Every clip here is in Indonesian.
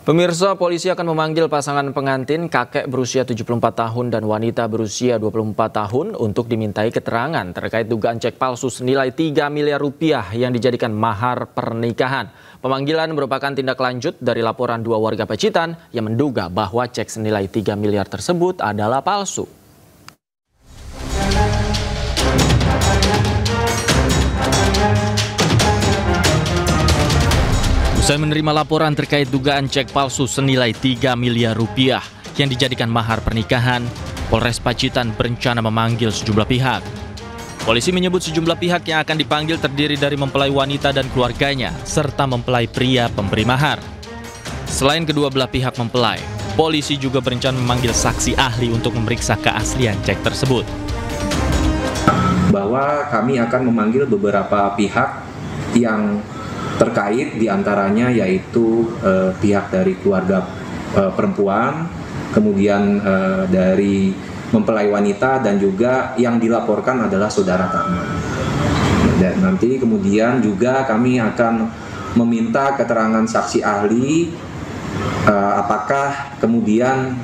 Pemirsa, polisi akan memanggil pasangan pengantin kakek berusia 74 tahun dan wanita berusia 24 tahun untuk dimintai keterangan terkait dugaan cek palsu senilai 3 miliar rupiah yang dijadikan mahar pernikahan. Pemanggilan merupakan tindak lanjut dari laporan dua warga Pacitan yang menduga bahwa cek senilai 3 miliar tersebut adalah palsu. Usai menerima laporan terkait dugaan cek palsu senilai 3 miliar rupiah yang dijadikan mahar pernikahan, Polres Pacitan berencana memanggil sejumlah pihak. Polisi menyebut sejumlah pihak yang akan dipanggil terdiri dari mempelai wanita dan keluarganya, serta mempelai pria pemberi mahar. Selain kedua belah pihak mempelai, polisi juga berencana memanggil saksi ahli untuk memeriksa keaslian cek tersebut. Bahwa kami akan memanggil beberapa pihak yang terkait, diantaranya yaitu pihak dari keluarga perempuan, kemudian dari mempelai wanita, dan juga yang dilaporkan adalah saudara Tarman. Dan nanti kemudian juga kami akan meminta keterangan saksi ahli apakah kemudian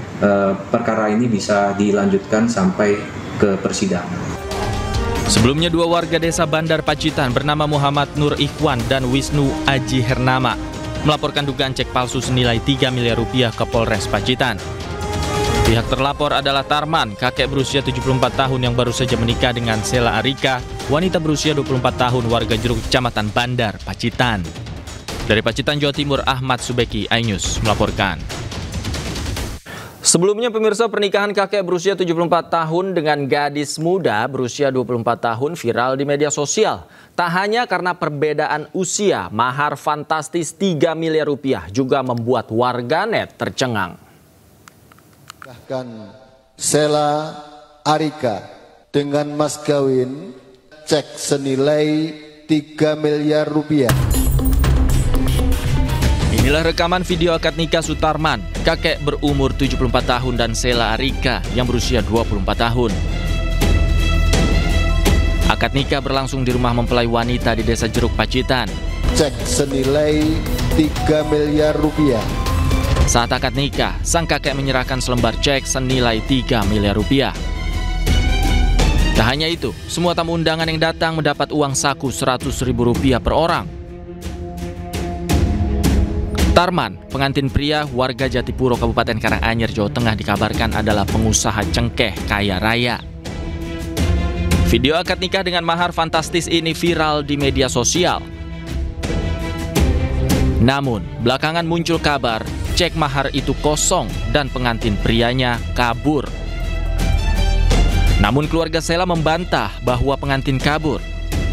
perkara ini bisa dilanjutkan sampai ke persidangan. Sebelumnya, dua warga desa Bandar Pacitan bernama Muhammad Nur Ikhwan dan Wisnu Aji Hernama melaporkan dugaan cek palsu senilai 3 miliar rupiah ke Polres Pacitan. Pihak terlapor adalah Tarman, kakek berusia 74 tahun yang baru saja menikah dengan Sela Arika, wanita berusia 24 tahun warga Jeruk, Kecamatan Bandar Pacitan. Dari Pacitan, Jawa Timur, Ahmad Subeki, iNews melaporkan. Sebelumnya, pemirsa, pernikahan kakek berusia 74 tahun dengan gadis muda berusia 24 tahun viral di media sosial. Tak hanya karena perbedaan usia, mahar fantastis 3 miliar rupiah juga membuat warganet tercengang. Bahkan Sela Arika dengan mas kawin cek senilai 3 miliar rupiah. Inilah rekaman video akad nikah Sutarman, kakek berumur 74 tahun, dan Sela Arika yang berusia 24 tahun. Akad nikah berlangsung di rumah mempelai wanita di Desa Jeruk, Pacitan. Cek senilai 3 miliar rupiah. Saat akad nikah, sang kakek menyerahkan selembar cek senilai 3 miliar rupiah. Tak hanya itu, semua tamu undangan yang datang mendapat uang saku Rp100.000 per orang. Tarman, pengantin pria warga Jatipuro, Kabupaten Karanganyar, Jawa Tengah, dikabarkan adalah pengusaha cengkeh kaya raya. Video akad nikah dengan mahar fantastis ini viral di media sosial. Namun, belakangan muncul kabar cek mahar itu kosong dan pengantin prianya kabur. Namun keluarga Sela membantah bahwa pengantin kabur.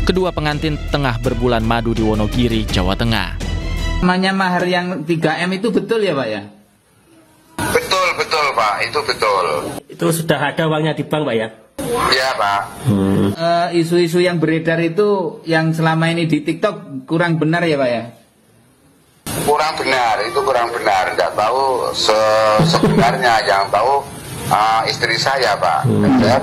Kedua pengantin tengah berbulan madu di Wonogiri, Jawa Tengah. Namanya mahar yang 3M itu betul ya Pak ya? Betul Pak, itu betul. Itu sudah ada uangnya di bank Pak ya? Iya Pak. Isu-isu yang beredar itu yang selama ini di TikTok kurang benar ya Pak ya? Kurang benar, itu kurang benar. Tidak tahu sebenarnya, yang tahu istri saya Pak. Saya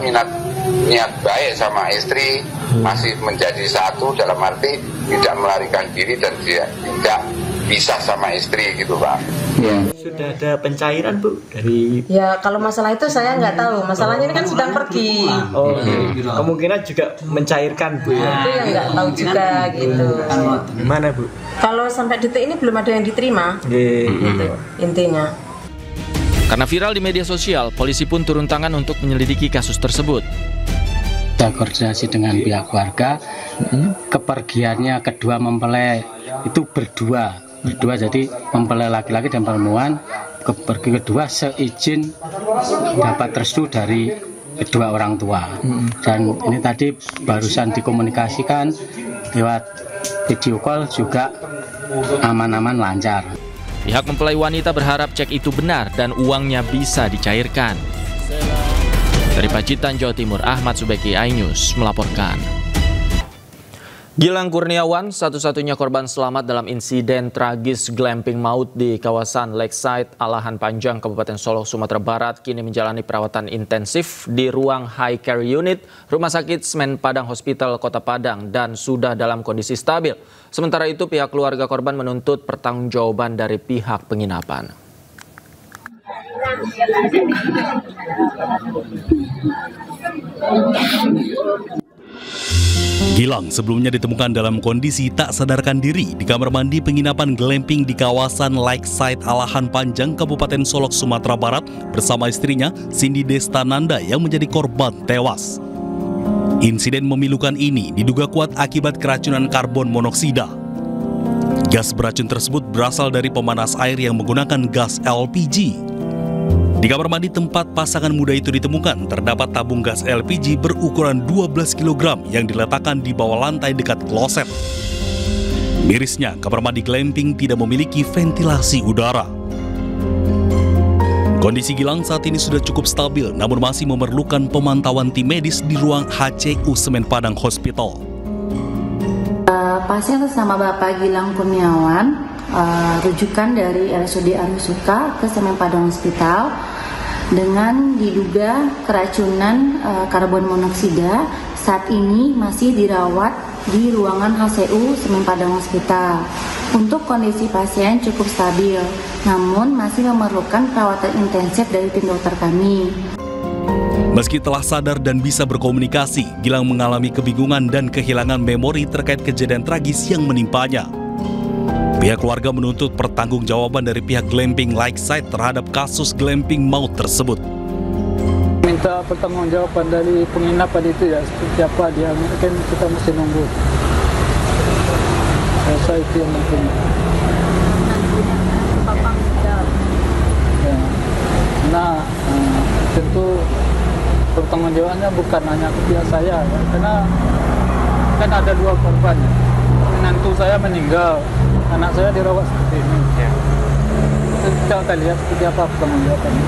niat baik sama istri, masih menjadi satu dalam arti tidak melarikan diri dan tidak bisa sama istri gitu Pak. Ya. Sudah ada pencairan Bu dari? Ya kalau masalah itu saya nggak tahu. Masalahnya ini kan sedang pergi. Oh, kemungkinan juga mencairkan Bu ya? Itu yang nggak tahu juga gitu. Gimana Bu? Kalau sampai detik ini belum ada yang diterima. Gitu intinya. Karena viral di media sosial, polisi pun turun tangan untuk menyelidiki kasus tersebut. Kita koordinasi dengan pihak keluarga, kepergiannya kedua mempelai itu berdua, jadi mempelai laki-laki dan perempuan pergi kedua seizin dapat restu dari kedua orang tua. Dan ini tadi barusan dikomunikasikan lewat video call juga aman-aman lancar. Pihak mempelai wanita berharap cek itu benar dan uangnya bisa dicairkan. Dari Pacitan, Jawa Timur, Ahmad Subeki, iNews melaporkan. Gilang Kurniawan, satu-satunya korban selamat dalam insiden tragis glamping maut di kawasan Lakeside, Alahan Panjang, Kabupaten Solok, Sumatera Barat, kini menjalani perawatan intensif di ruang high care unit Rumah Sakit Semen Padang Hospital Kota Padang dan sudah dalam kondisi stabil. Sementara itu, pihak keluarga korban menuntut pertanggungjawaban dari pihak penginapan. Gilang sebelumnya ditemukan dalam kondisi tak sadarkan diri di kamar mandi penginapan glamping di kawasan Lakeside Alahan Panjang, Kabupaten Solok, Sumatera Barat bersama istrinya Cindy Destananda yang menjadi korban tewas. Insiden memilukan ini diduga kuat akibat keracunan karbon monoksida. Gas beracun tersebut berasal dari pemanas air yang menggunakan gas LPG. Di kamar mandi tempat pasangan muda itu ditemukan, terdapat tabung gas LPG berukuran 12 kg yang diletakkan di bawah lantai dekat kloset. Mirisnya, kamar mandi glamping tidak memiliki ventilasi udara. Kondisi Gilang saat ini sudah cukup stabil, namun masih memerlukan pemantauan tim medis di ruang HCU Semen Padang Hospital. Pasien atas nama Bapak Gilang Kurniawan, rujukan dari RSUD Armusuka ke Semen Padang Hospital dengan diduga keracunan karbon monoksida. Saat ini masih dirawat di ruangan HCU Semen Padang Hospital. Untuk kondisi pasien cukup stabil, namun masih memerlukan perawatan intensif dari tim dokter kami. Meski telah sadar dan bisa berkomunikasi, Gilang mengalami kebingungan dan kehilangan memori terkait kejadian tragis yang menimpanya. Pihak keluarga menuntut pertanggungjawaban dari pihak glamping Lakeside terhadap kasus glamping maut tersebut. Minta pertanggungjawaban dari penginapan itu ya, seperti apa dia, mungkin kita mesti nunggu. Rasa itu yang mungkin. Ya. Nah, tentu pertanggungjawabannya bukan hanya ke pihak saya, ya, karena kan ada dua korban. Menantu saya meninggal, anak saya dirawat seperti ini. Kita akan lihat seperti apa pertanggungjawabannya.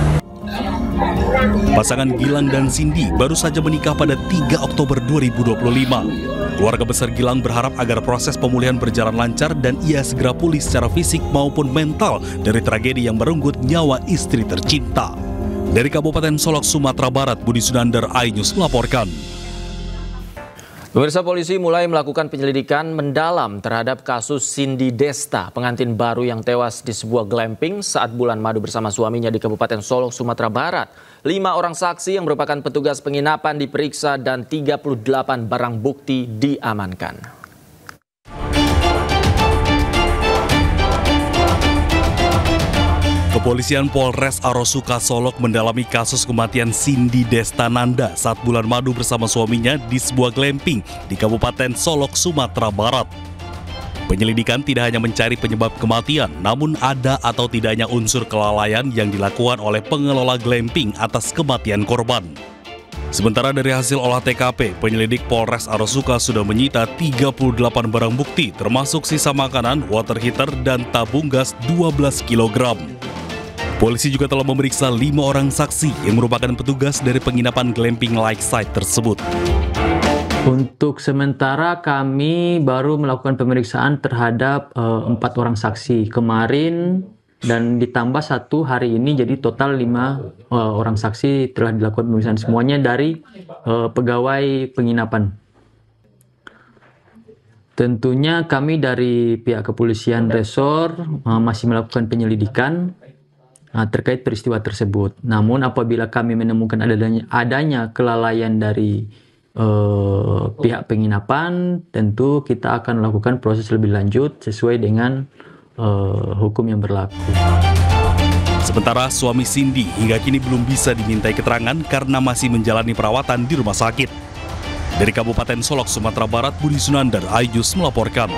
Pasangan Gilang dan Cindy baru saja menikah pada 3 Oktober 2025. Keluarga besar Gilang berharap agar proses pemulihan berjalan lancar dan ia segera pulih secara fisik maupun mental dari tragedi yang merenggut nyawa istri tercinta. Dari Kabupaten Solok, Sumatera Barat, Budi Sunandar, iNews melaporkan. Pemirsa, polisi mulai melakukan penyelidikan mendalam terhadap kasus Cindy Desta, pengantin baru yang tewas di sebuah glamping saat bulan madu bersama suaminya di Kabupaten Solok, Sumatera Barat. 5 orang saksi yang merupakan petugas penginapan diperiksa dan 38 barang bukti diamankan. Kepolisian Polres Armusuka Solok mendalami kasus kematian Cindy Destananda saat bulan madu bersama suaminya di sebuah glamping di Kabupaten Solok, Sumatera Barat. Penyelidikan tidak hanya mencari penyebab kematian, namun ada atau tidaknya unsur kelalaian yang dilakukan oleh pengelola glamping atas kematian korban. Sementara dari hasil olah TKP, penyelidik Polres Armusuka sudah menyita 38 barang bukti termasuk sisa makanan, water heater, dan tabung gas 12 kg. Polisi juga telah memeriksa 5 orang saksi yang merupakan petugas dari penginapan glamping Lakeside tersebut. Untuk sementara kami baru melakukan pemeriksaan terhadap 4 orang saksi kemarin dan ditambah 1 hari ini, jadi total 5 orang saksi telah dilakukan pemeriksaan, semuanya dari pegawai penginapan. Tentunya kami dari pihak kepolisian resor masih melakukan penyelidikan terkait peristiwa tersebut. Namun apabila kami menemukan adanya kelalaian dari pihak penginapan, tentu kita akan melakukan proses lebih lanjut sesuai dengan hukum yang berlaku. Sementara suami Cindy hingga kini belum bisa dimintai keterangan karena masih menjalani perawatan di rumah sakit. Dari Kabupaten Solok, Sumatera Barat, Budi Sunandar, iNews melaporkan.